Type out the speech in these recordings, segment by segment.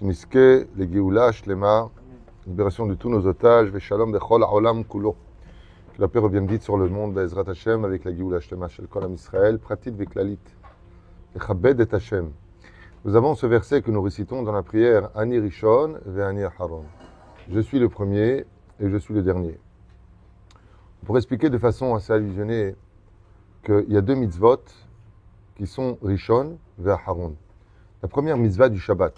Shniske, le Géoula, Shlema, libération de tous nos otages, Veshalom, Bechol, Haolam, Kulo. Que la paix revienne vite sur le monde, Bezrat Hashem, avec la Géoula, Shlema, Shel Kol Am Israël, Pratit, Veklalit, Echabed et Hashem. Nous avons ce verset que nous récitons dans la prière, Ani Rishon, Ve'ani Aharon. Je suis le premier et je suis le dernier. Pour expliquer de façon assez allusionnée qu'il y a deux mitzvot qui sont Rishon Ve'aharon. La première mitzvah du Shabbat.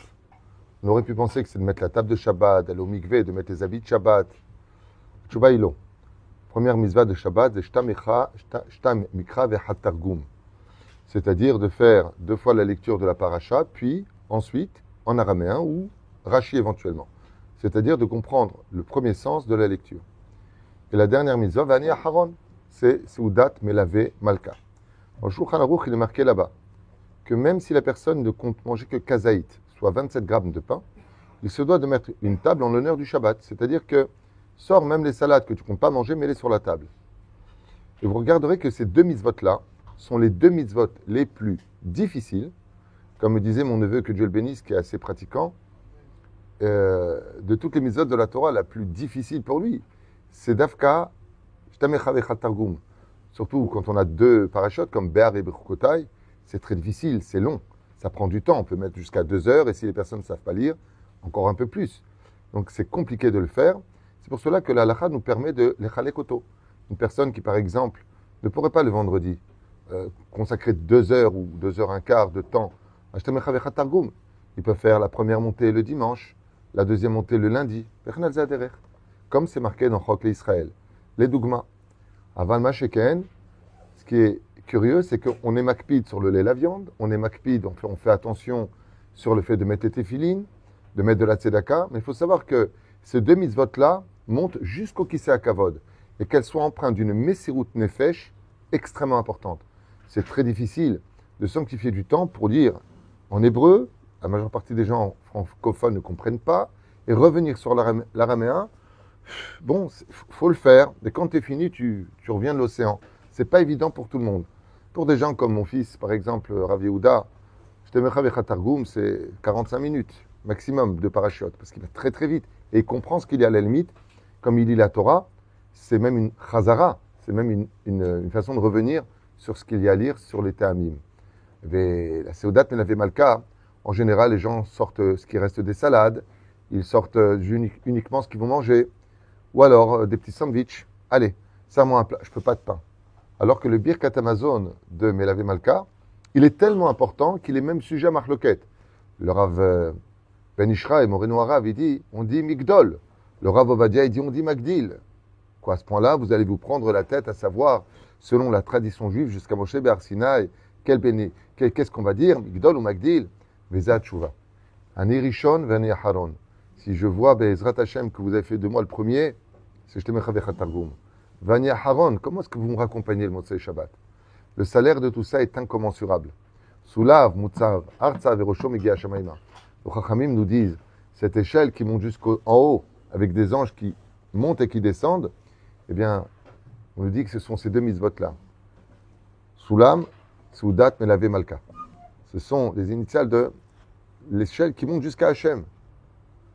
On aurait pu penser que c'est de mettre la table de Shabbat, d'aller au mikveh, de mettre les habits de Shabbat. Tshuva ilo. Première mitzvah de Shabbat, c'est Shtam Mikra Ve'hatargum. C'est-à-dire de faire 2 fois la lecture de la paracha, puis ensuite en araméen ou Rashi éventuellement. C'est-à-dire de comprendre le premier sens de la lecture. Et la dernière mitzvah, Vani Aharon, c'est Seudat Melave Malka. Dans le Shulchan Aruch, il est marqué là-bas que même si la personne ne compte manger que kazaït, soit 27 grammes de pain, il se doit de mettre une table en l'honneur du Shabbat. C'est-à-dire que sors même les salades que tu ne comptes pas manger, mets-les sur la table. Et vous regarderez que ces deux mitzvot-là sont les deux mitzvot les plus difficiles. Comme me disait mon neveu, que Dieu le bénisse, qui est assez pratiquant, de toutes les mitzvot de la Torah, la plus difficile pour lui, c'est Dafka, Shtamecha Vechat Targum. Surtout quand on a 2 parachutes comme Be'ar et Bechukotai, c'est très difficile, c'est long. Ça prend du temps, on peut mettre jusqu'à 2 heures, et si les personnes ne savent pas lire, encore un peu plus. Donc c'est compliqué de le faire. C'est pour cela que la halakha nous permet de l'echalekoto. Une personne qui, par exemple, ne pourrait pas le vendredi consacrer 2 heures ou 2 heures un quart de temps à Shtamecha Vechat Targum. Il peut faire la première montée le dimanche, la deuxième montée le lundi, comme c'est marqué dans Chok l'Israël. Les dougmas. Aval Masheken, ce qui est curieux, c'est qu'on est makpid sur le lait et la viande, on est makpid, on fait attention sur le fait de mettre les téphilines, de mettre de la tzedaka, mais il faut savoir que ces 2 mitzvot-là montent jusqu'au Kisei HaKavod et qu'elles soient empreintes d'une Messirut Nefesh extrêmement importante. C'est très difficile de sanctifier du temps pour dire en hébreu, la majeure partie des gens francophones ne comprennent pas, et revenir sur l'araméen, bon, faut le faire, et quand tu es fini, tu reviens de l'océan. C'est pas évident pour tout le monde. Pour des gens comme mon fils, par exemple, Rav Yehuda, Shtamecha Vechat Targum, c'est 45 minutes maximum de parachute, parce qu'il va très très vite. Et il comprend ce qu'il y a à la limite. Comme il lit la Torah, c'est même une chazara, c'est même une façon de revenir sur ce qu'il y a à lire sur les Ta'amim. La Seudat Melave Malka, en général, les gens sortent ce qui reste des salades, ils sortent uniquement ce qu'ils vont manger, ou alors des petits sandwichs. Allez, serre-moi un plat, je ne peux pas de pain. Alors que le Birkat Hamazon de Melave Malka, il est tellement important qu'il est même sujet à Marloquet. Le Rav Ben Ishra et Moreno Arav, il dit, on dit Migdol. Le Rav Ovadia, il dit, on dit Magdil. Quoi, à ce point-là, vous allez vous prendre la tête à savoir, selon la tradition juive, jusqu'à Moshe Be'ar Sinaï, qu'est-ce qu'on va dire, Migdol ou Magdil? Vezat Tshuva. Ani Rishon Ve'ani Aharon. Si je vois, Be'ezrat Hashem, que vous avez fait de moi le premier, c'est Shtamecha Vechat Targum. Vani Aharon, comment est-ce que vous me raccompagnez le Motzei Shabbat? Le salaire de tout ça est incommensurable. Soulav, Mutzav, Artza, Verosho, Megia Shamaima. Les Chachamim nous disent, cette échelle qui monte jusqu'en haut, avec des anges qui montent et qui descendent, eh bien, on nous dit que ce sont ces 2 mitzvot-là. Soulam, Seudat, Melave Malka. Ce sont les initiales de l'échelle qui monte jusqu'à Hachem.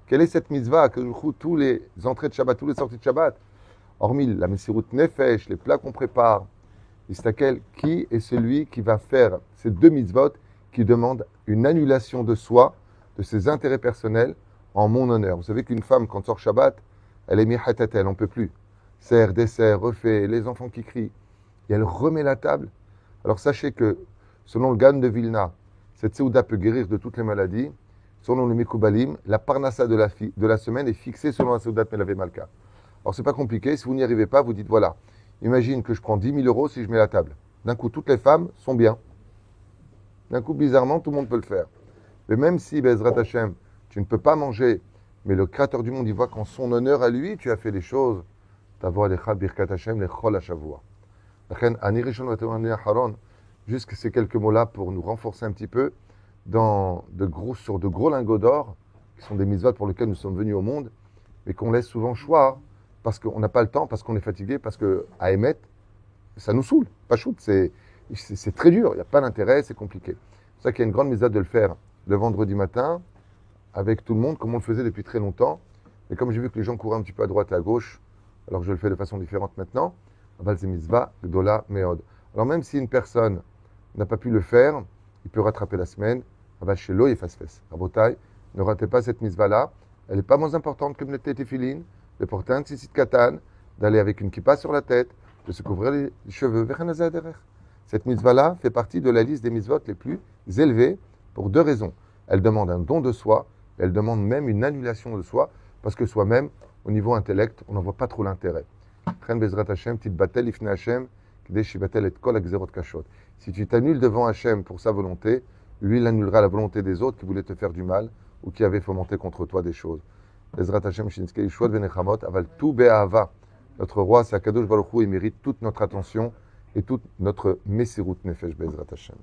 Quelle est cette mitzvah que tous les entrées de Shabbat, tous les sorties de Shabbat, hormis la Messirut Nefesh, les plats qu'on prépare, Istakel, qui est celui qui va faire ces 2 mitzvot qui demandent une annulation de soi, de ses intérêts personnels, en mon honneur. Vous savez qu'une femme, quand sort Shabbat, elle est mihatat, elle n'en peut plus. Sert, dessert, refait, les enfants qui crient. Et elle remet la table. Alors sachez que, selon le Gan de Vilna, cette Seuda peut guérir de toutes les maladies. Selon le Mekoubalim, la parnassa de la semaine est fixée selon la Seudat Melave Malka. Alors c'est pas compliqué, si vous n'y arrivez pas, vous dites voilà, imagine que je prends 10 000 euros si je mets la table. D'un coup, toutes les femmes sont bien. D'un coup, bizarrement, tout le monde peut le faire. Mais même si, Bezrat Hashem, tu ne peux pas manger, mais le Créateur du monde, il voit qu'en son honneur à lui, tu as fait les choses. Juste ces quelques mots-là pour nous renforcer un petit peu sur de gros lingots d'or, qui sont des mitzvot pour lesquels nous sommes venus au monde, mais qu'on laisse souvent choix, parce qu'on n'a pas le temps, parce qu'on est fatigué, parce qu'à émettre, ça nous saoule. Pas shoot, c'est très dur, il n'y a pas d'intérêt, c'est compliqué. C'est pour ça qu'il y a une grande mitzvah de le faire le vendredi matin, avec tout le monde, comme on le faisait depuis très longtemps. Mais comme j'ai vu que les gens couraient un petit peu à droite et à gauche, alors que je le fais de façon différente maintenant, Aval ze mitzvah gdola meod. Alors même si une personne n'a pas pu le faire, il peut rattraper la semaine. Aval shelo yefasfes. Rabotai, ne ratez pas cette mitzvah-là. Elle n'est pas moins importante que le tétéphiline, de porter un tzitzit katan, d'aller avec une kippa sur la tête, de se couvrir les cheveux. Cette mitzvah-là fait partie de la liste des mitzvot les plus élevées pour deux raisons. Elle demande un don de soi, elle demande même une annulation de soi, parce que soi-même, au niveau intellect, on n'en voit pas trop l'intérêt. Si tu t'annules devant Hachem pour sa volonté, lui, il annulera la volonté des autres qui voulaient te faire du mal ou qui avaient fomenté contre toi des choses. Bezrat Hashem Shinskei Yishuot Venechamot Aval Tu Be'ahava. Notre roi, c'est Akadosh Baruch Hu, il mérite toute notre attention et toute notre Messirut Nefesh Bezrat Hashem.